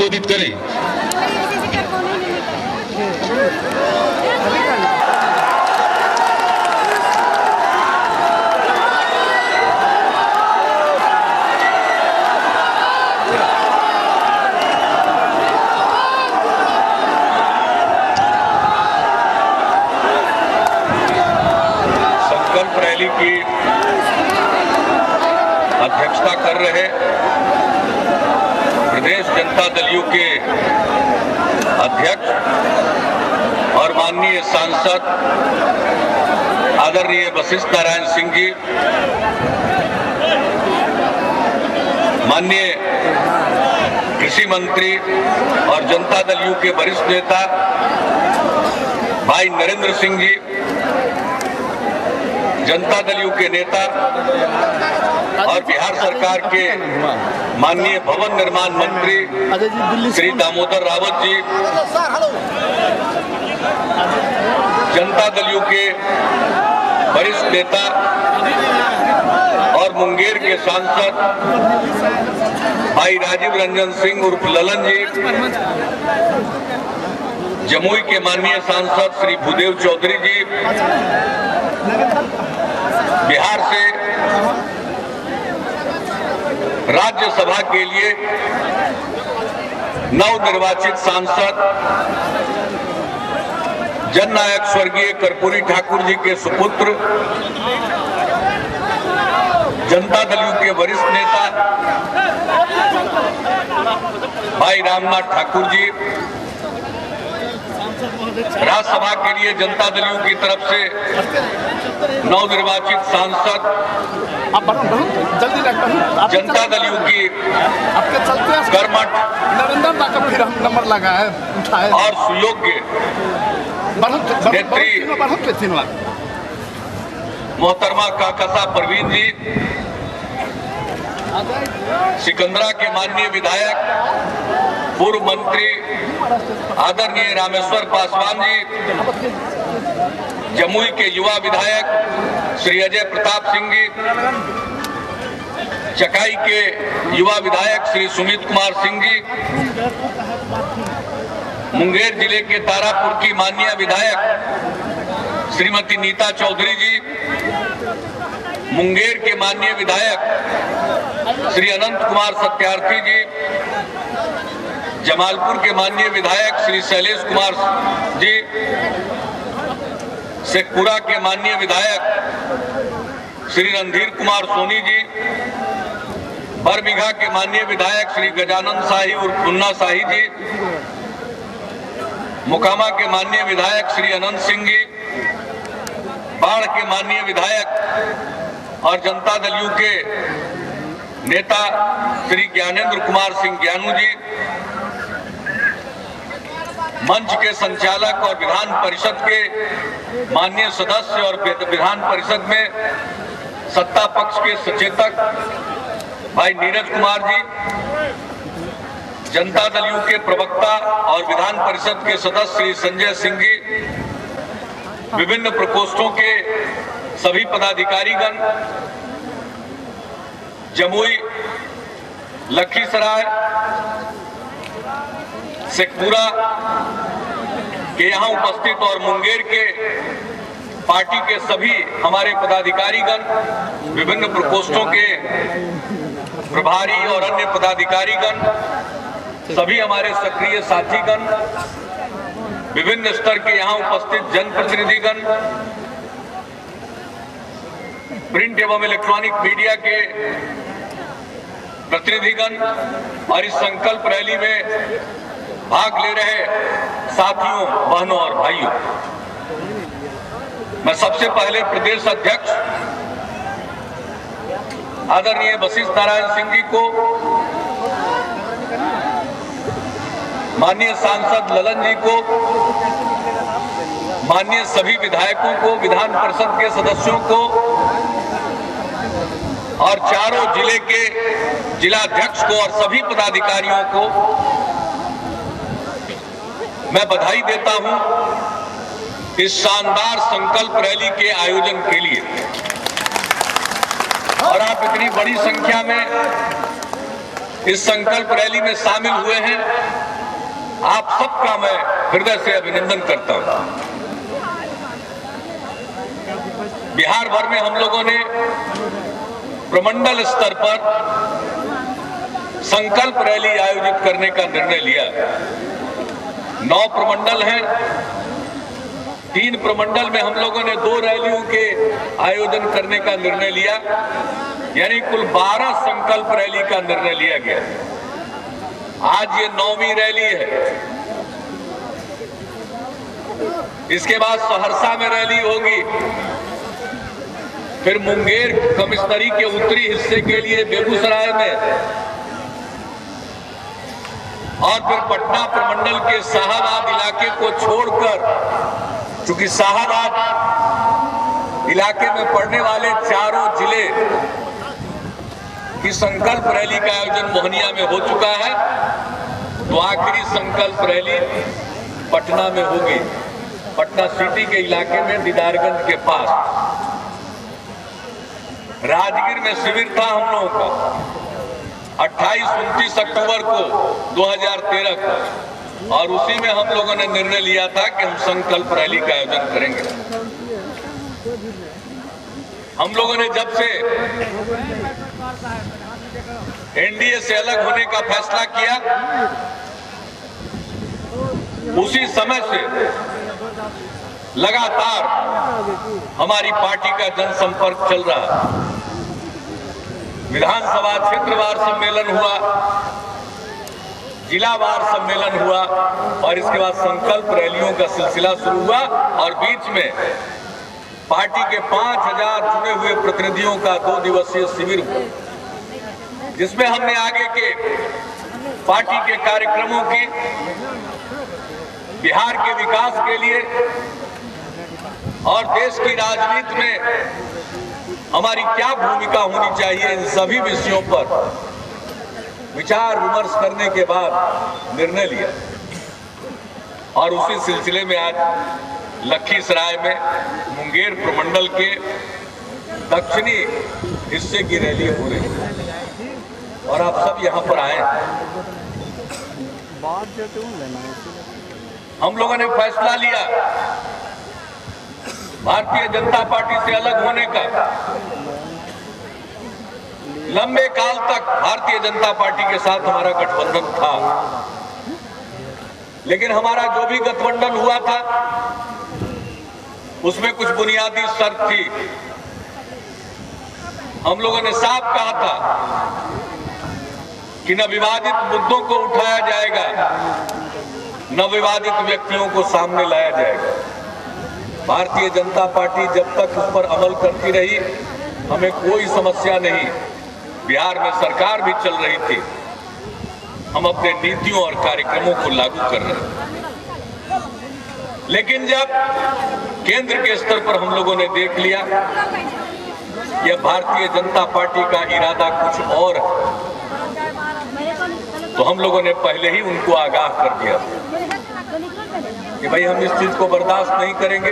संबोधित करें। संकल्प रैली की अध्यक्षता कर रहे प्रदेश जनता दल यू के अध्यक्ष और माननीय सांसद आदरणीय वशिष्ठ नारायण सिंह जी, माननीय कृषि मंत्री और जनता दल यू के वरिष्ठ नेता भाई नरेंद्र सिंह जी, जनता दल यू के नेता और बिहार सरकार के माननीय भवन निर्माण मंत्री श्री दामोदर रावत जी, जनता दल यू के वरिष्ठ नेता और मुंगेर के सांसद भाई राजीव रंजन सिंह उर्फ ललन जी, जमुई के माननीय सांसद श्री भूदेव चौधरी जी, बिहार से राज्यसभा के लिए नवनिर्वाचित सांसद जननायक स्वर्गीय कर्पूरी ठाकुर जी के सुपुत्र, जनता दल यू के वरिष्ठ नेता भाई रामनाथ ठाकुर जी, राज्यसभा के लिए जनता दल यू की तरफ से नवनिर्वाचित सांसद जनता दल यू की कर्मठ नंबर लगा है और सुयोग्य नेत्री मोहतरमा काकासा परवीन जी, सिकंदरा के माननीय विधायक पूर्व मंत्री आदरणीय रामेश्वर पासवान जी, जमुई के युवा विधायक श्री अजय प्रताप सिंह जी, चकाई के युवा विधायक श्री सुमित कुमार सिंह जी, मुंगेर जिले के तारापुर की माननीय विधायक श्रीमती नीता चौधरी जी, मुंगेर के माननीय विधायक श्री अनंत कुमार सत्यार्थी जी, जमालपुर के माननीय विधायक श्री शैलेश कुमार जी, शेखपुरा के माननीय विधायक श्री रणधीर कुमार सोनी जी, बरबीघा के माननीय विधायक श्री गजानंद शाही उर्फ मुन्ना शाही जी, मोकामा के माननीय विधायक श्री अनंत सिंह जी, बाढ़ के माननीय विधायक और जनता दल यू के नेता श्री ज्ञानेंद्र कुमार सिंह ज्ञानू जी, मंच के संचालक और विधान परिषद के माननीय सदस्य और विधान परिषद में सत्ता पक्ष के सचेतक भाई नीरज कुमार जी, जनता दल यू के प्रवक्ता और विधान परिषद के सदस्य श्री संजय सिंह जी, विभिन्न प्रकोष्ठों के सभी पदाधिकारीगण, जमुई, लखीसराय, शेखपुरा के यहाँ उपस्थित और मुंगेर के पार्टी के सभी हमारे पदाधिकारीगण, विभिन्न प्रकोष्ठों के प्रभारी और अन्य पदाधिकारीगण, सभी हमारे सक्रिय साथीगण, विभिन्न स्तर के यहाँ उपस्थित जनप्रतिनिधिगण, प्रिंट एवं इलेक्ट्रॉनिक मीडिया के प्रतिनिधिगण और इस संकल्प रैली में भाग ले रहे साथियों, बहनों और भाइयों, मैं सबसे पहले प्रदेश अध्यक्ष आदरणीय वशिष्ठ नारायण सिंह जी को, माननीय सांसद ललन जी को, माननीय सभी विधायकों को, विधान परिषद के सदस्यों को और चारों जिले के जिलाध्यक्ष को और सभी पदाधिकारियों को मैं बधाई देता हूं इस शानदार संकल्प रैली के आयोजन के लिए। और आप इतनी बड़ी संख्या में इस संकल्प रैली में शामिल हुए हैं, आप सबका मैं हृदय से अभिनंदन करता हूं। बिहार भर में हम लोगों ने प्रमंडल स्तर पर संकल्प रैली आयोजित करने का निर्णय लिया। 9 प्रमंडल हैं। 3 प्रमंडल में हम लोगों ने 2 रैलियों के आयोजन करने का निर्णय लिया, यानी कुल 12 संकल्प रैली का निर्णय लिया गया। आज ये 9वीं रैली है। इसके बाद सहरसा में रैली होगी, फिर मुंगेर कमिश्नरी के उत्तरी हिस्से के लिए बेगूसराय में, और फिर पटना प्रमंडल के शाहाबाद इलाके को छोड़कर, चूंकि शाहाबाद इलाके में पड़ने वाले चारों जिले की संकल्प रैली का आयोजन मोहनिया में हो चुका है, तो आखिरी संकल्प रैली पटना में होगी। पटना सिटी के इलाके में दीदारगंज के पास। राजगीर में शिविर था हम लोगों का 28-29 अक्टूबर को 2013 को, और उसी में हम लोगों ने निर्णय लिया था कि हम संकल्प रैली का आयोजन करेंगे। हम लोगों ने जब से एनडीए से अलग होने का फैसला किया, उसी समय से लगातार हमारी पार्टी का जनसंपर्क चल रहा। विधानसभा क्षेत्रवार सम्मेलन हुआ, जिलावार सम्मेलन हुआ, और इसके बाद संकल्प रैलियों का सिलसिला शुरू हुआ, और बीच में पार्टी के 5000 चुने हुए प्रतिनिधियों का 2 दिवसीय शिविर हुआ, जिसमें हमने आगे के पार्टी के कार्यक्रमों की, बिहार के विकास के लिए और देश की राजनीति में हमारी क्या भूमिका होनी चाहिए, इन सभी विषयों पर विचार विमर्श करने के बाद निर्णय लिया। और उसी सिलसिले में आज लखीसराय में मुंगेर प्रमंडल के दक्षिणी हिस्से की रैली हो रही है, और आप सब यहां पर आए। हम लोगों ने फैसला लिया भारतीय जनता पार्टी से अलग होने का। लंबे काल तक भारतीय जनता पार्टी के साथ हमारा गठबंधन था, लेकिन हमारा जो भी गठबंधन हुआ था उसमें कुछ बुनियादी शर्त थी। हम लोगों ने साफ कहा था कि न विवादित मुद्दों को उठाया जाएगा, न विवादित व्यक्तियों को सामने लाया जाएगा। भारतीय जनता पार्टी जब तक उस पर अमल करती रही, हमें कोई समस्या नहीं। बिहार में सरकार भी चल रही थी, हम अपने नीतियों और कार्यक्रमों को लागू कर रहे हैं। लेकिन जब केंद्र के स्तर पर हम लोगों ने देख लिया यह भारतीय जनता पार्टी का इरादा कुछ और है, तो हम लोगों ने पहले ही उनको आगाह कर दिया कि भाई हम इस चीज को बर्दाश्त नहीं करेंगे।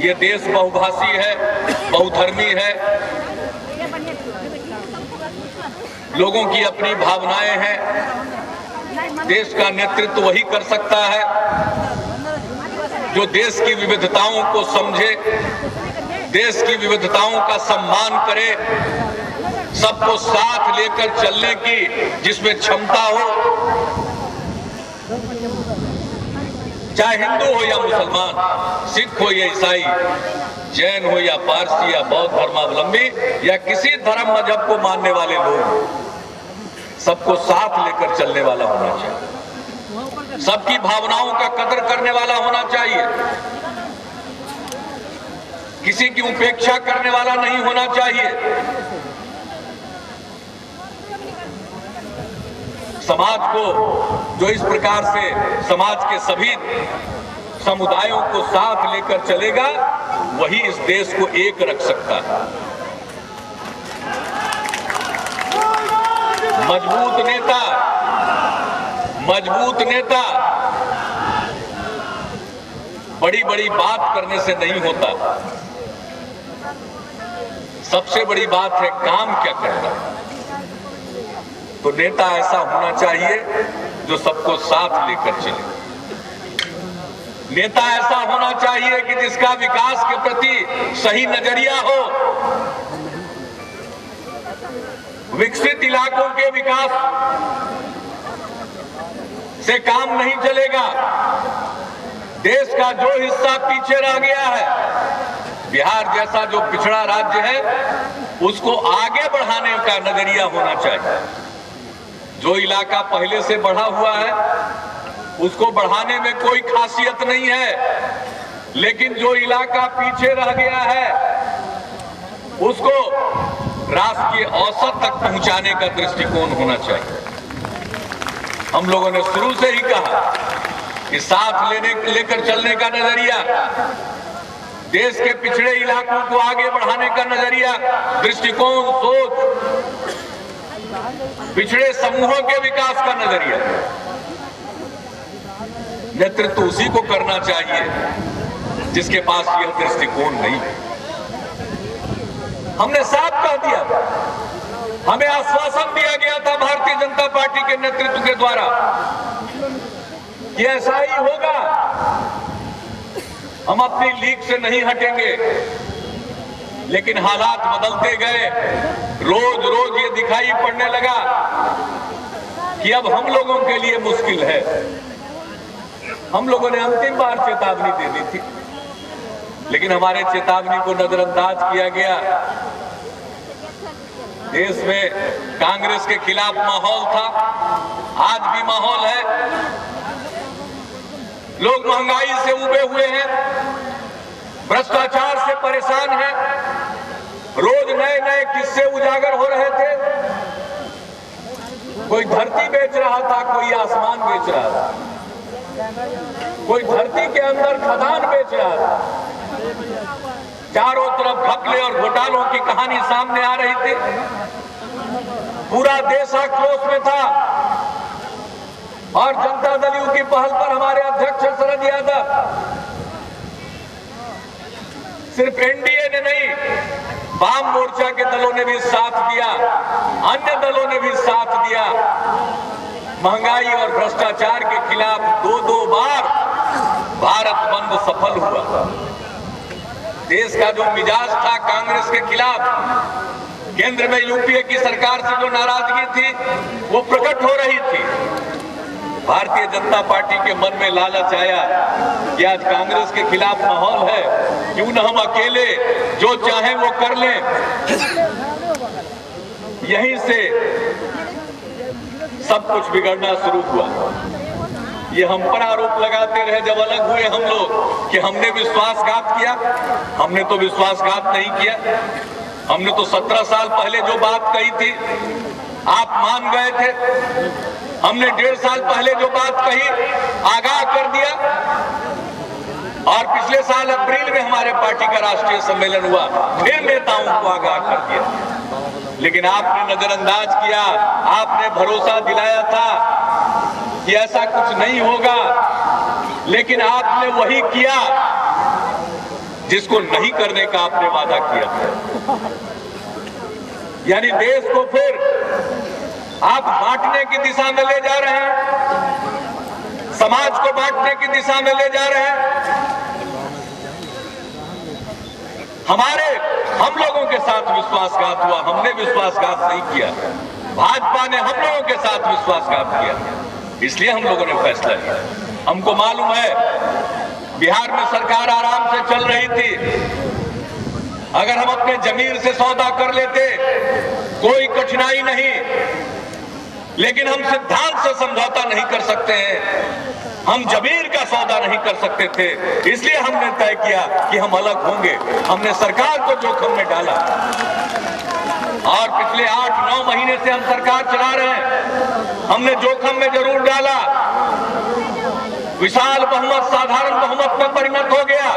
ये देश बहुभाषी है, बहुधर्मी है, लोगों की अपनी भावनाएं हैं। देश का नेतृत्व वही कर सकता है जो देश की विविधताओं को समझे, देश की विविधताओं का सम्मान करे, सबको साथ लेकर चलने की जिसमें क्षमता हो। चाहे हिंदू हो या मुसलमान, सिख हो या ईसाई, जैन हो या पारसी या बौद्ध धर्मावलंबी या किसी धर्म मजहब को मानने वाले लोग, सबको साथ लेकर चलने वाला होना चाहिए। सबकी भावनाओं का कदर करने वाला होना चाहिए। किसी की उपेक्षा करने वाला नहीं होना चाहिए। समाज को जो इस प्रकार से समाज के सभी समुदायों को साथ लेकर चलेगा, वही इस देश को एक रख सकता है। मजबूत नेता बड़ी बड़ी बात करने से नहीं होता, सबसे बड़ी बात है काम क्या करना। तो नेता ऐसा होना चाहिए जो सबको साथ लेकर चले। नेता ऐसा होना चाहिए कि जिसका विकास के प्रति सही नजरिया हो। विकसित इलाकों के विकास से काम नहीं चलेगा। देश का जो हिस्सा पीछे रह गया है, बिहार जैसा जो पिछड़ा राज्य है, उसको आगे बढ़ाने का नजरिया होना चाहिए। जो इलाका पहले से बढ़ा हुआ है उसको बढ़ाने में कोई खासियत नहीं है, लेकिन जो इलाका पीछे रह गया है उसको राष्ट्रीय औसत तक पहुंचाने का दृष्टिकोण होना चाहिए। हम लोगों ने शुरू से ही कहा कि साथ लेकर चलने का नजरिया, देश के पिछड़े इलाकों को आगे बढ़ाने का नजरिया, दृष्टिकोण, सोच, पिछड़े समूहों के विकास का नजरिया, नेतृत्व उसी को करना चाहिए जिसके पास यह दृष्टिकोण नहीं है। हमने साफ कह दिया, हमें आश्वासन दिया गया था भारतीय जनता पार्टी के नेतृत्व के द्वारा कि ऐसा ही होगा, हम अपनी लीक से नहीं हटेंगे। लेकिन हालात बदलते गए, रोज रोज ये दिखाई पड़ने लगा कि अब हम लोगों के लिए मुश्किल है। हम लोगों ने अंतिम बार चेतावनी दे दी थी, लेकिन हमारे चेतावनी को नजरअंदाज किया गया। देश में कांग्रेस के खिलाफ माहौल था, आज भी माहौल है। लोग महंगाई से उबे हुए हैं, भ्रष्टाचार से परेशान हैं। रोज नए नए किस्से उजागर हो रहे थे। कोई धरती बेच रहा था, कोई आसमान बेच रहा था, कोई धरती के अंदर खदान बेच रहा था। चारों तरफ घपले और घोटालों की कहानी सामने आ रही थी। पूरा देश आक्रोश में था और जनता दल यू की पहल पर हमारे अध्यक्ष शरद यादव, सिर्फ एनडीए ने नहीं, वाम मोर्चा के दलों ने भी साथ दिया, अन्य दलों ने भी साथ दिया। महंगाई और भ्रष्टाचार के खिलाफ दो बार भारत बंद सफल हुआ। देश का जो मिजाज था कांग्रेस के खिलाफ, केंद्र में यूपीए की सरकार से जो नाराजगी थी वो प्रकट हो रही थी। भारतीय जनता पार्टी के मन में लालच आया कि आज कांग्रेस के खिलाफ माहौल है, क्यों न हम अकेले जो चाहे वो कर लें। यहीं से सब कुछ बिगड़ना शुरू हुआ। ये हम पर आरोप लगाते रहे जब अलग हुए हम लोग कि हमने विश्वासघात किया। हमने तो विश्वासघात नहीं किया। हमने तो 17 साल पहले जो बात कही थी आप मान गए थे। हमने 1.5 साल पहले जो बात कही आगाह कर दिया, और पिछले साल अप्रैल में हमारे पार्टी का राष्ट्रीय सम्मेलन हुआ, फिर नेताओं को आगाह कर दिया। लेकिन आपने नजरअंदाज किया। आपने भरोसा दिलाया था कि ऐसा कुछ नहीं होगा, लेकिन आपने वही किया जिसको नहीं करने का आपने वादा किया था। यानी देश को फिर आप बांटने की दिशा में ले जा रहे हैं, समाज को बांटने की दिशा में ले जा रहे हैं। हम लोगों के साथ विश्वासघात हुआ, हमने विश्वासघात नहीं किया। भाजपा ने हम लोगों के साथ विश्वासघात किया, इसलिए हम लोगों ने फैसला लिया। हमको मालूम है बिहार में सरकार आराम से चल रही थी। अगर हम अपने जमीर से सौदा कर लेते कोई कठिनाई नहीं, लेकिन हम सिद्धांत से समझौता नहीं कर सकते हैं, हम जमीर का सौदा नहीं कर सकते थे। इसलिए हमने तय किया कि हम अलग होंगे। हमने सरकार को जोखिम में डाला, और पिछले 8-9 महीने से हम सरकार चला रहे हैं। हमने जोखिम में जरूर डाला। विशाल बहुमत साधारण बहुमत में परिणत हो गया,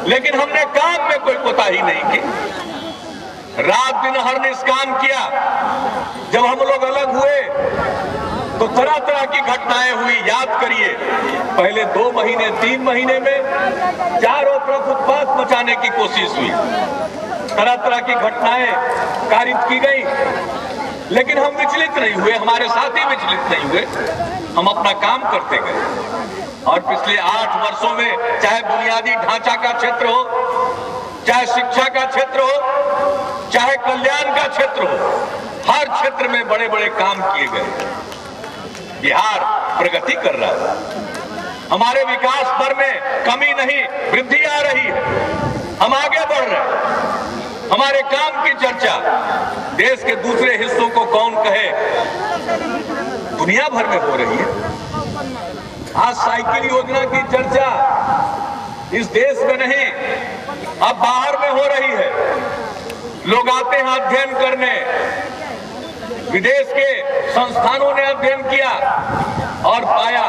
लेकिन हमने काम में कोई कोताही नहीं की। रात दिन अहर्निश काम किया। जब हम लोग अलग हुए तो तरह तरह की घटनाएं हुई। याद करिए, पहले 2 महीने 3 महीने में चारों तरफ उत्पात मचाने की कोशिश हुई। तरह तरह की घटनाएं कारित की गई, लेकिन हम विचलित नहीं हुए, हमारे साथी विचलित नहीं हुए। हम अपना काम करते गए और पिछले 8 वर्षों में चाहे बुनियादी ढांचा का क्षेत्र हो, चाहे शिक्षा का क्षेत्र हो, चाहे कल्याण का क्षेत्र हो, हर क्षेत्र में बड़े बड़े काम किए गए। बिहार प्रगति कर रहा है, हमारे विकास दर में कमी नहीं, वृद्धि आ रही है, हम आगे बढ़ रहे हैं। हमारे काम की चर्चा देश के दूसरे हिस्सों को कौन कहे, दुनिया भर में हो रही है। आज साइकिल योजना की चर्चा इस देश में नहीं, अब बाहर में हो रही है। लोग आते हैं अध्ययन करने, विदेश के संस्थानों ने अध्ययन किया और पाया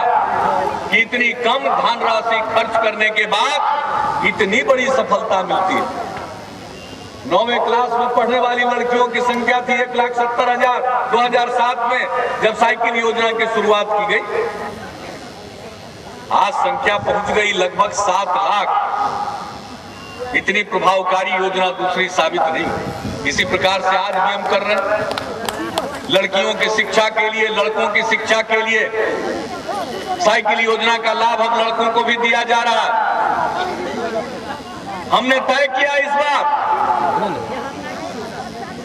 कि इतनी कम धनराशि खर्च करने के बाद इतनी बड़ी सफलता मिलती है। 9वीं क्लास में पढ़ने वाली लड़कियों की संख्या थी 1,70,000 2007 में, जब साइकिल योजना की शुरुआत की गई। आज संख्या पहुंच गई लगभग 7 लाख। इतनी प्रभावकारी योजना दूसरी साबित नहीं। इसी प्रकार से आज भी हम कर रहे हैं। लड़कियों की शिक्षा के लिए, लड़कों की शिक्षा के लिए साइकिल योजना का लाभ हम लड़कों को भी दिया जा रहा है। हमने तय किया इस बार,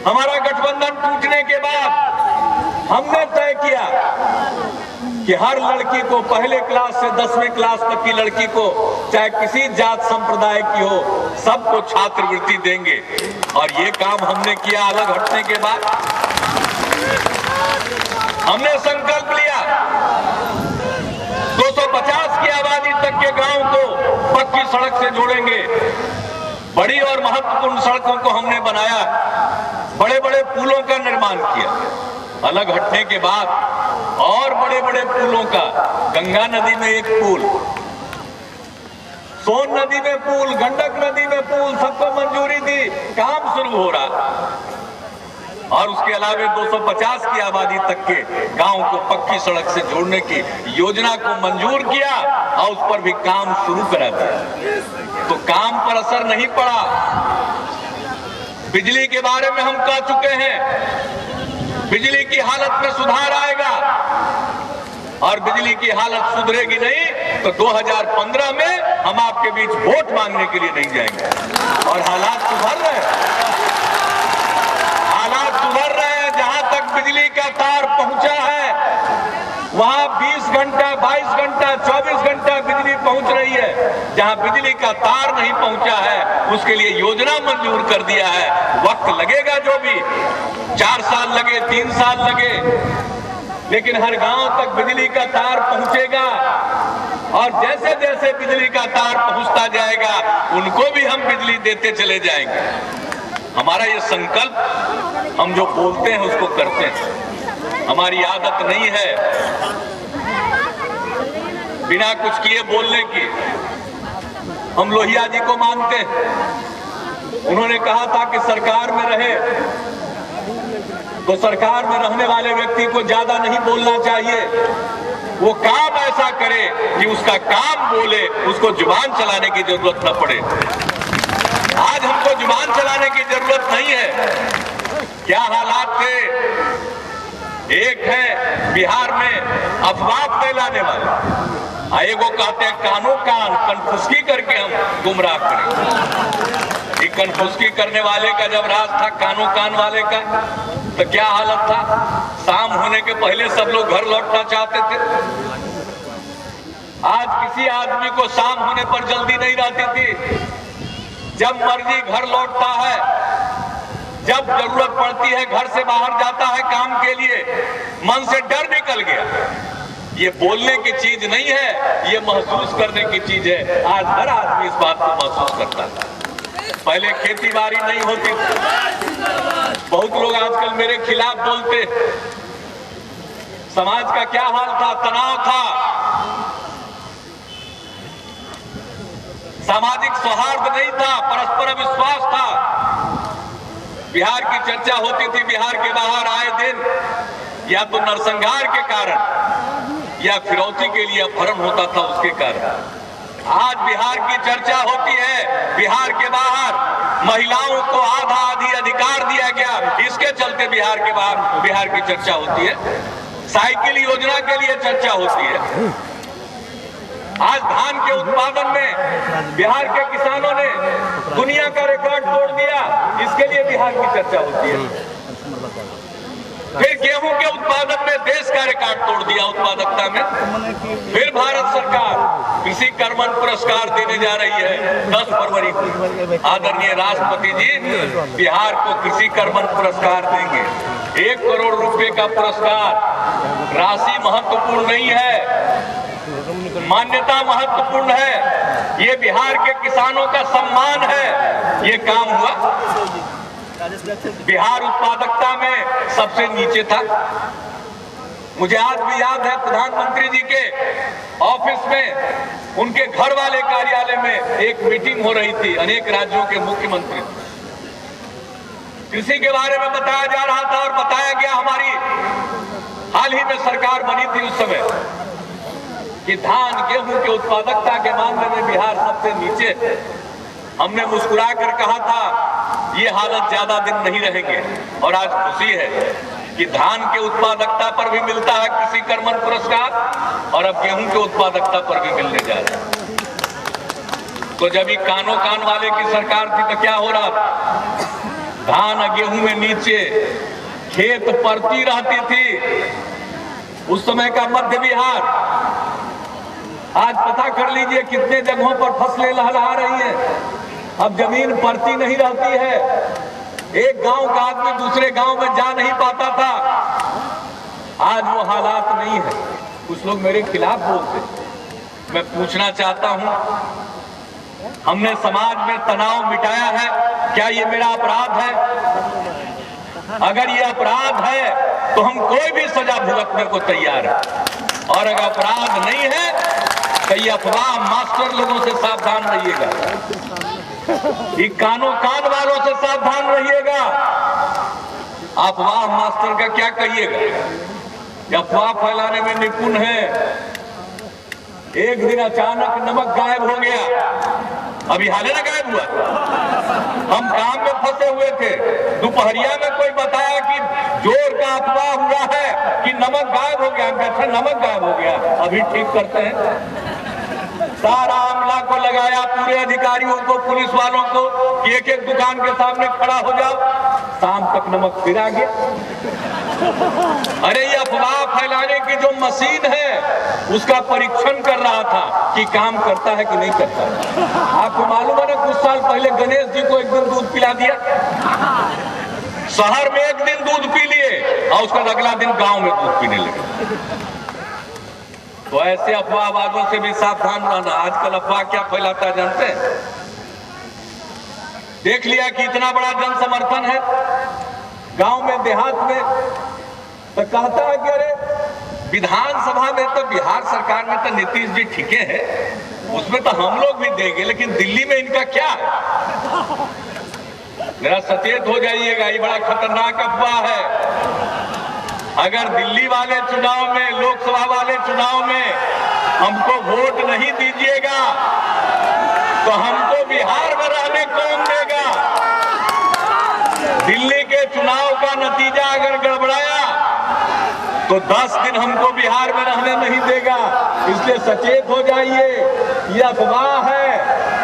हमारा गठबंधन टूटने के बाद हमने तय किया कि हर लड़की को पहले क्लास से 10वीं क्लास तक की लड़की को, चाहे किसी जात संप्रदाय की हो, सबको छात्रवृत्ति देंगे। और ये काम हमने किया अलग हटने के बाद। हमने संकल्प लिया 250 की आबादी तक के गांव को पक्की सड़क से जोड़ेंगे। बड़ी और महत्वपूर्ण सड़कों को हमने बनाया, बड़े बड़े पुलों का निर्माण किया। अलग हटने के बाद और बड़े बड़े पुलों का, गंगा नदी में एक पुल, सोन नदी में पुल, गंडक नदी में पुल, सबको मंजूरी दी, काम शुरू हो रहा। और उसके अलावा 250 की आबादी तक के गांव को पक्की सड़क से जोड़ने की योजना को मंजूर किया और उस पर भी काम शुरू करा दिया। तो काम पर असर नहीं पड़ा। बिजली के बारे में हम कह चुके हैं, बिजली की हालत में सुधार आएगा और बिजली की हालत सुधरेगी नहीं तो 2015 में हम आपके बीच वोट मांगने के लिए नहीं जाएंगे। और हालात सुधर रहे हैं, हालात सुधर रहे हैं। जहां तक बिजली का तार पहुंचा है वहां 20 घंटा, 22 घंटा, 24 घंटा बिजली पहुंच रही है। जहां बिजली का तार नहीं पहुंचा है उसके लिए योजना मंजूर कर दिया है। वक्त लगेगा, जो भी 4 साल लगे, 3 साल लगे, लेकिन हर गांव तक बिजली का तार पहुंचेगा। और जैसे जैसे बिजली का तार पहुंचता जाएगा उनको भी हम बिजली देते चले जाएंगे। हमारा ये संकल्प, हम जो बोलते हैं उसको करते हैं। हमारी आदत नहीं है बिना कुछ किए बोलने की। हम लोहिया जी को मानते हैं। उन्होंने कहा था कि सरकार में रहे तो सरकार में रहने वाले व्यक्ति को ज्यादा नहीं बोलना चाहिए, वो काम ऐसा करे कि उसका काम बोले, उसको जुबान चलाने की जरूरत न पड़े। आज हमको जुबान चलाने की जरूरत नहीं है। क्या हालात थे, एक है बिहार में अफवाह फैलाने वाले, एगो कहते हैं कानो कान, कनफुसकी करके हम गुमराह करें। ये कनफुसकी करने वाले का जब राज था, कानो कान वाले का, तो क्या हालत था? शाम होने के पहले सब लोग घर लौटना चाहते थे। आज किसी आदमी को शाम होने पर जल्दी नहीं रहती थी। जब मर्जी घर लौटता है, जब जरूरत पड़ती है घर से बाहर जाता है काम के लिए। मन से डर निकल गया। ये बोलने की चीज नहीं है, ये महसूस करने की चीज है। आज हर आदमी इस बात को महसूस करता है। पहले खेती बाड़ी नहीं होती, बहुत लोग आजकल मेरे खिलाफ बोलते। समाज का क्या हाल था? तनाव था, सामाजिक सौहार्द नहीं था, परस्पर विश्वास था। बिहार की चर्चा होती थी बिहार के बाहर आए दिन, या तो नरसंहार के कारण या फिरौती के लिए अपहरण होता था उसके कारण। आज बिहार की चर्चा होती है बिहार के बाहर महिलाओं को आधा आधी अधिकार दिया गया, इसके चलते बिहार के बाहर बिहार की चर्चा होती है। साइकिल योजना के लिए चर्चा होती है। आज धान के उत्पादन में बिहार के किसानों ने दुनिया का रिकॉर्ड तोड़ दिया, इसके लिए बिहार की चर्चा होती है। फिर गेहूं के उत्पादन में देश का रिकॉर्ड तोड़ दिया उत्पादकता में। फिर भारत सरकार कृषि कर्मण पुरस्कार देने जा रही है 10 फरवरी को। आदरणीय राष्ट्रपति जी बिहार को कृषि कर्मण पुरस्कार देंगे। 1 करोड़ रुपए का पुरस्कार। राशि महत्वपूर्ण नहीं है, मान्यता महत्वपूर्ण है। ये बिहार के किसानों का सम्मान है। ये काम हुआ। बिहार उत्पादकता में सबसे नीचे था। मुझे आज भी याद है प्रधानमंत्री जी के ऑफिस में, उनके घर वाले कार्यालय में एक मीटिंग हो रही थी अनेक राज्यों के मुख्यमंत्री। कृषि के बारे में बताया जा रहा था और बताया गया, हमारी हाल ही में सरकार बनी थी उस समय, कि धान गेहूं के उत्पादकता के मामले में बिहार सबसे नीचे है। हमने मुस्कुरा कर कहा था ये हालत ज्यादा दिन नहीं रहेंगे, और आज खुशी है कि धान के उत्पादकता पर भी मिलता है कृषि कर्मण पुरस्कार, और अब गेहूं के उत्पादकता पर भी मिलने जा रहा है। तो जब ये कानो कान वाले की सरकार थी तो क्या हो रहा था? धान और गेहूं में नीचे खेत परती रहती थी उस समय का मध्य बिहार। आज पता कर लीजिए कितने जगहों पर फसलें लहलहा रही हैं। अब जमीन परती नहीं रहती है। एक गांव का आदमी दूसरे गांव में जा नहीं पाता था। आज वो हालात नहीं है। कुछ लोग मेरे खिलाफ बोलते। मैं पूछना चाहता हूं, हमने समाज में तनाव मिटाया है, क्या ये मेरा अपराध है? अगर ये अपराध है तो हम कोई भी सजा भुगतने को तैयार है, और अगर अपराध नहीं है तो ये अफवाह मास्टर लोगों से सावधान रहिएगा। ये कानो कान वालों से सावधान रहिएगा। अफवाह मास्टर का क्या कहिएगा? ये अफवाह फैलाने में निपुण है। एक दिन अचानक नमक गायब हो गया। अभी हाल ही ना गायब हुआ। हम काम में फंसे हुए थे, दोपहरिया में कोई बताया कि जोर का अफवाह हुआ है कि नमक गायब हो गया। अच्छा नमक गायब हो गया, अभी ठीक करते हैं। सारा अमला को लगाया, पूरे अधिकारियों को, पुलिस वालों को, कि एक एक दुकान के सामने खड़ा हो जाओ। शाम तक नमक फिर आ गया। अरे ये अफवाह फैलाने की जो मशीन है उसका परीक्षण कर रहा था कि काम करता है कि नहीं करता। आपको मालूम है ना, कुछ साल पहले गणेश जी को एक दिन दूध पिला दिया। शहर में एक दिन दूध पी लिए और उसका अगला दिन गांव में दूध पीने लगे। तो ऐसे अफवाहबाजों से भी सावधान रहना। आजकल अफवाह क्या फैलाता है जानते हैं? देख लिया कि इतना बड़ा जन समर्थन है गांव में, देहात में, तो कहता है कि अरे विधानसभा में तो बिहार सरकार में तो नीतीश जी ठीके हैं, उसमें तो हम लोग भी देंगे, लेकिन दिल्ली में इनका क्या है? जरा सचेत हो जाइएगा, ये बड़ा खतरनाक अफवाह है। अगर दिल्ली वाले चुनाव में, लोकसभा वाले चुनाव में हमको वोट नहीं दीजिएगा तो हमको बिहार में रहने कौन देगा? दिल्ली के चुनाव का नतीजा अगर गड़बड़ाया तो 10 दिन हमको बिहार में रहने नहीं देगा। इसलिए सचेत हो जाइए, ये अफवाह है,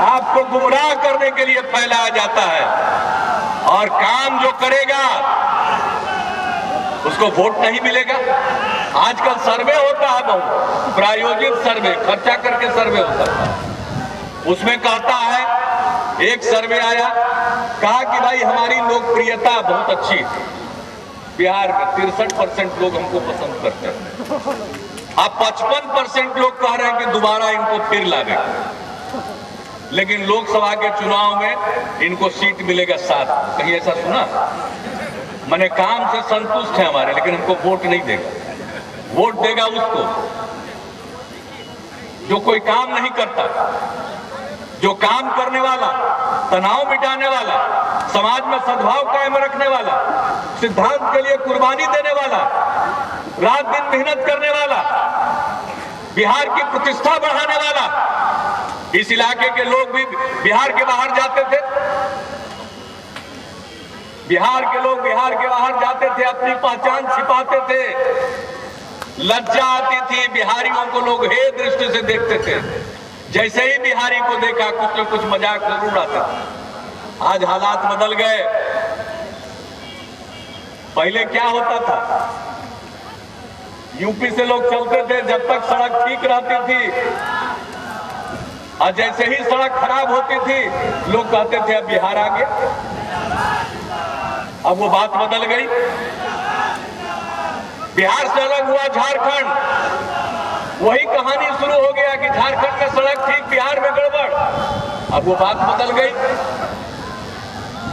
आपको गुमराह करने के लिए फैलाया जाता है, और काम जो करेगा उसको वोट नहीं मिलेगा। आजकल सर्वे होता है, बहुत प्रायोजित सर्वे, खर्चा करके सर्वे होता है। उसमें कहता है, एक सर्वे आया, कहा कि भाई हमारी लोकप्रियता बहुत अच्छी है बिहार में, 63% लोग हमको पसंद करते हैं। अब 55% लोग कह रहे हैं कि दोबारा इनको फिर लावे, लेकिन लोकसभा के चुनाव में इनको सीट मिलेगा 7। कहीं ऐसा सुना? मैंने काम से संतुष्ट है हमारे, लेकिन हमको वोट नहीं देगा। वोट देगा उसको जो कोई काम नहीं करता, जो काम करने वाला, तनाव मिटाने वाला, समाज में सद्भाव कायम रखने वाला, सिद्धांत के लिए कुर्बानी देने वाला, रात दिन मेहनत करने वाला, बिहार की प्रतिष्ठा बढ़ाने वाला। इस इलाके के लोग भी बिहार के बाहर जाते थे, बिहार के लोग बिहार के बाहर जाते थे, अपनी पहचान छिपाते थे, लज्जा आती थी, बिहारियों को लोग हे दृष्टि से देखते थे। जैसे ही बिहारी को देखा कुछ न कुछ मजाक जरूर आता था। आज हालात बदल गए। पहले क्या होता था, यूपी से लोग चलते थे जब तक सड़क ठीक रहती थी, और जैसे ही सड़क खराब होती थी लोग कहते थे अब बिहार आ गया। अब वो बात बदल गई। बिहार से अलग हुआ झारखंड, वही कहानी शुरू हो गया कि झारखंड में सड़क ठीक, बिहार में गड़बड़। अब वो बात बदल गई।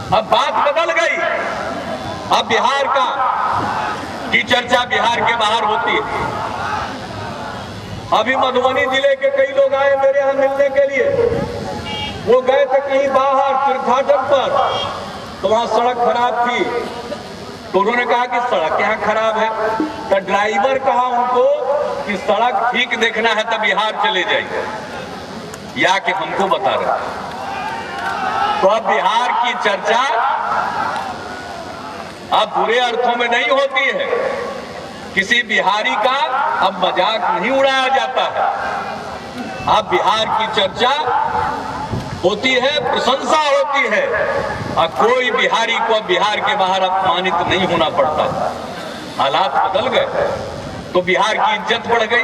अब बात बदल गई। अब बिहार की चर्चा बिहार के बाहर होती है। अभी मधुबनी जिले के कई लोग आए मेरे यहां मिलने के लिए। वो गए थे कहीं बाहर तीर्थाटन पर, तो वहां सड़क खराब थी। तो उन्होंने कहा कि सड़क यहाँ खराब है। तो ड्राइवर कहा उनको कि सड़क ठीक देखना है तो बिहार चले जाइए, या कि हमको बता रहे। तो अब बिहार की चर्चा अब बुरे अर्थों में नहीं होती है। किसी बिहारी का अब मजाक नहीं उड़ाया जाता है। अब बिहार की चर्चा होती है, प्रशंसा होती है, और कोई बिहारी को अब बिहार के बाहर अपमानित नहीं होना पड़ता। हालात बदल गए तो बिहार की इज्जत बढ़ गई,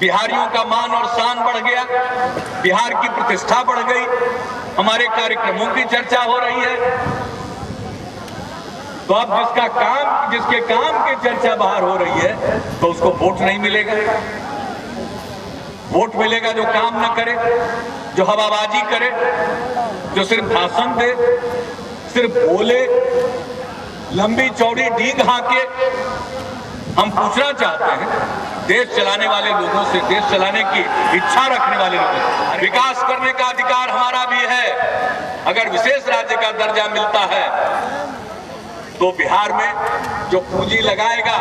बिहारियों का मान और शान बढ़ गया, बिहार की प्रतिष्ठा बढ़ गई, हमारे कार्यक्रमों की चर्चा हो रही है। तो अब जिसके काम की चर्चा बाहर हो रही है तो उसको वोट नहीं मिलेगा। वोट मिलेगा जो काम न करे, जो हवाबाजी करे, जो सिर्फ भाषण दे, सिर्फ बोले, लंबी चौड़ी डींग हाँके। हम पूछना चाहते हैं देश चलाने वाले लोगों से, देश चलाने की इच्छा रखने वाले लोगों से, विकास करने का अधिकार हमारा भी है। अगर विशेष राज्य का दर्जा मिलता है तो बिहार में जो पूंजी लगाएगा,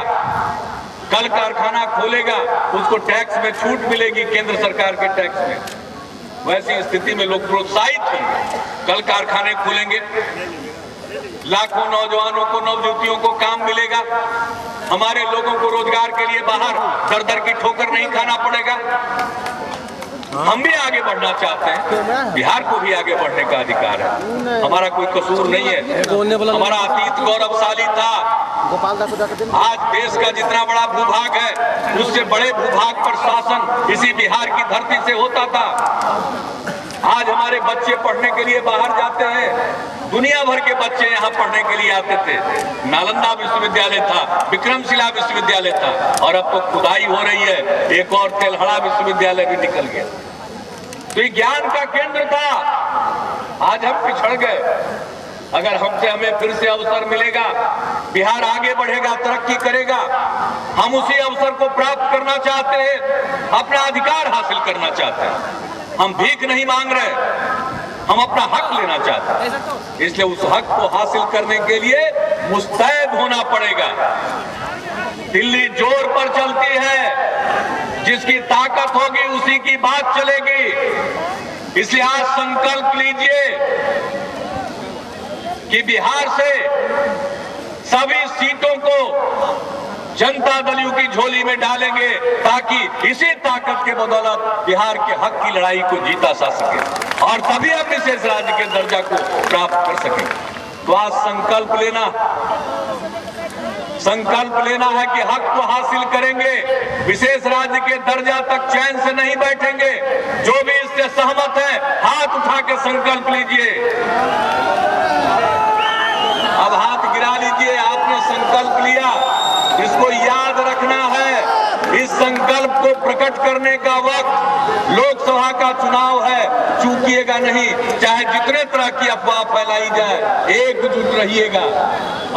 कल कारखाना खोलेगा, उसको टैक्स में छूट मिलेगी, केंद्र सरकार के टैक्स में। वैसी स्थिति में लोग प्रोत्साहित होंगे, कल कारखाने खुलेंगे, लाखों नौजवानों को, नवयुवतियों को काम मिलेगा, हमारे लोगों को रोजगार के लिए बाहर दर दर की ठोकर नहीं खाना पड़ेगा। हम भी आगे बढ़ना चाहते हैं, बिहार को भी आगे बढ़ने का अधिकार है, हमारा कोई कसूर नहीं है। हमारा अतीत गौरवशाली था। आज देश का जितना बड़ा भूभाग है उससे बड़े भूभाग पर शासन इसी बिहार की धरती से होता था। आज हमारे बच्चे पढ़ने के लिए बाहर जाते हैं, दुनिया भर के बच्चे यहाँ पढ़ने के लिए आते थे। नालंदा विश्वविद्यालय था, विक्रमशिला विश्वविद्यालय था, और अब तो खुदाई हो रही है, एक और तेलहड़ा विश्वविद्यालय भी निकल गया। तो ये ज्ञान का केंद्र था, आज हम पिछड़ गए। अगर हमें फिर से अवसर मिलेगा, बिहार आगे बढ़ेगा, तरक्की करेगा, हम उसी अवसर को प्राप्त करना चाहते हैं, अपना अधिकार हासिल करना चाहते हैं। हम भीख नहीं मांग रहे, हम अपना हक लेना चाहते हैं। इसलिए उस हक को हासिल करने के लिए मुस्तैद होना पड़ेगा। दिल्ली जोर पर चलती है, जिसकी ताकत होगी उसी की बात चलेगी। इसलिए आज संकल्प लीजिए कि बिहार से सभी सीटों को जनता दल यू की झोली में डालेंगे, ताकि इसी ताकत के बदौलत बिहार के हक की लड़ाई को जीता जा सके, और तभी हम विशेष राज्य के दर्जा को प्राप्त कर सकें। तो आज संकल्प लेना है कि हक को हासिल करेंगे, विशेष राज्य के दर्जा तक चैन से नहीं बैठेंगे। जो भी इससे सहमत है हाथ उठा के संकल्प लीजिए। अब हाथ गिरा लीजिए, आपने संकल्प लिया, इसको याद रखना है। इस संकल्प को प्रकट करने का वक्त लोकसभा का चुनाव है, चूकिएगा नहीं। चाहे जितने तरह की अफवाह फैलाई जाए, एकजुट रहिएगा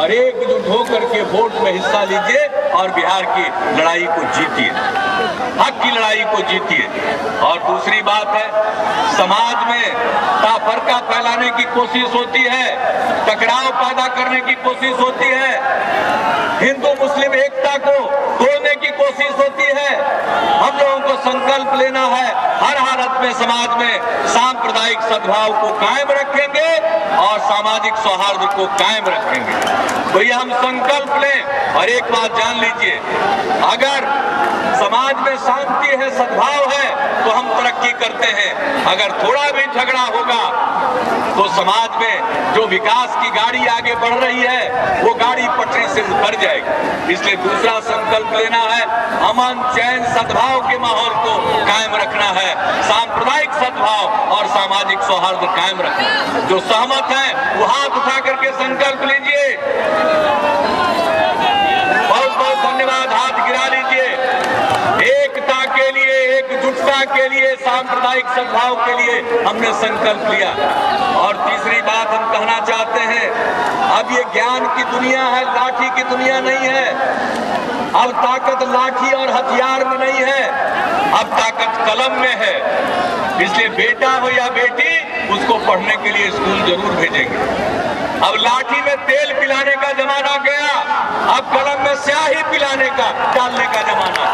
और एकजुट होकर के वोट में हिस्सा लीजिए और बिहार की लड़ाई को जीतिए, हक की लड़ाई को जीतिए। और दूसरी बात है, समाज में ताफरका फैलाने की कोशिश होती है, टकराव पैदा करने की कोशिश होती है, हिंदू मुस्लिम एकता को तोड़ने की कोशिश होती है। हम लोगों को संकल्प लेना है, हर हालत में समाज में सांप्रदायिक सद्भाव को कायम रखेंगे और सामाजिक सौहार्द को कायम रखेंगे। तो ये हम संकल्प लें और एक बात जान लीजिए, अगर समाज में शांति है, सद्भाव है, तो हम तरक्की करते हैं। अगर थोड़ा भी झगड़ा होगा तो समाज में जो विकास की गाड़ी आगे बढ़ रही है वो गाड़ी पटरी से उतर जाएगी। इसलिए दूसरा संकल्प लेना है, अमन चैन सद्भाव के माहौल को कायम रखना है, सांप्रदायिक सद्भाव और सामाजिक सौहार्द कायम रखना है। जो सहमत हैं वो हाथ उठा करके संकल्प लीजिए। बहुत बहुत धन्यवाद, हाथ गिरा लीजिए। एकता के लिए, एकजुटता के लिए, सांप्रदायिक सद्भाव के लिए हमने संकल्प लिया। और तीसरी बात हम कहना चाहते हैं, अब ये ज्ञान की दुनिया है, लाठी की दुनिया नहीं है। अब ताकत लाठी और हथियार में नहीं है, अब ताकत कलम में है। इसलिए बेटा हो या बेटी, उसको पढ़ने के लिए स्कूल जरूर भेजेंगे। अब लाठी में तेल पिलाने का जमाना गया, अब कलम में स्याही पिलाने का, डालने का जमाना।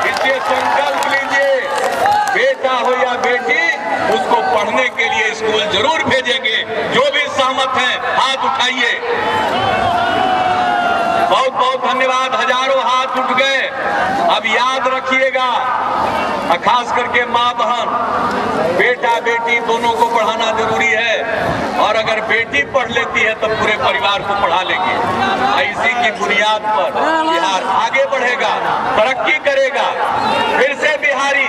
इसलिए संकल्प लीजिए, बेटा हो या बेटी, उसको पढ़ने के लिए स्कूल जरूर भेजेंगे। जो भी सहमत हैं हाथ उठाइए। बहुत बहुत धन्यवाद, हजारों हाथ उठ गए। अब याद रखिएगा, खास करके माँ बहन, बेटा बेटी दोनों को पढ़ाना जरूरी है। और अगर बेटी पढ़ लेती है तो पूरे परिवार को पढ़ा लेगी। इसी की बुनियाद पर बिहार आगे बढ़ेगा, तरक्की करेगा, फिर से बिहारी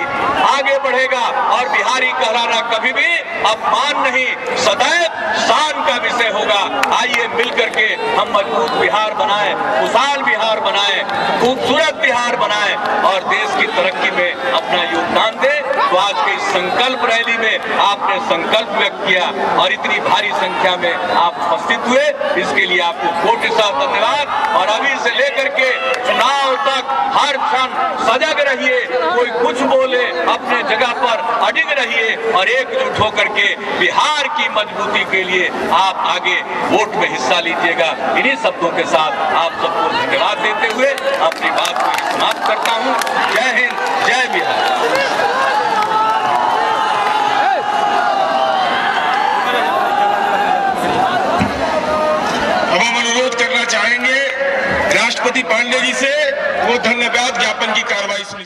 आगे बढ़ेगा। और बिहारी कहलाना कभी भी अपमान नहीं, सदैव शान का विषय होगा। आइए मिलकर के हम मजबूत बिहार बनाएं, खुशहाल बिहार बनाएं, खूबसूरत बिहार बनाएं और देश की तरक्की में अपना योगदान दें। तो आज के इस संकल्प रैली में आपने संकल्प व्यक्त किया और इतनी भारी संख्या में आप उपस्थित हुए, इसके लिए आपको कोटि सा धन्यवाद। और अभी से लेकर के चुनाव तक हर क्षण सजग रहिए, कोई कुछ बोले अपने जगह पर अडिग रहिए और एकजुट होकर के बिहार की मजबूती के लिए आप आगे वोट में हिस्सा लीजिएगा। इन्हीं शब्दों के साथ आप सबको धन्यवाद देते हुए अपनी बात को समाप्त करता हूँ। जय हिंद, जय बिहार। अब हम अनुरोध करना चाहेंगे राष्ट्रपति पांडे जी से वो धन्यवाद ज्ञापन की कार्रवाई सुनिश्चित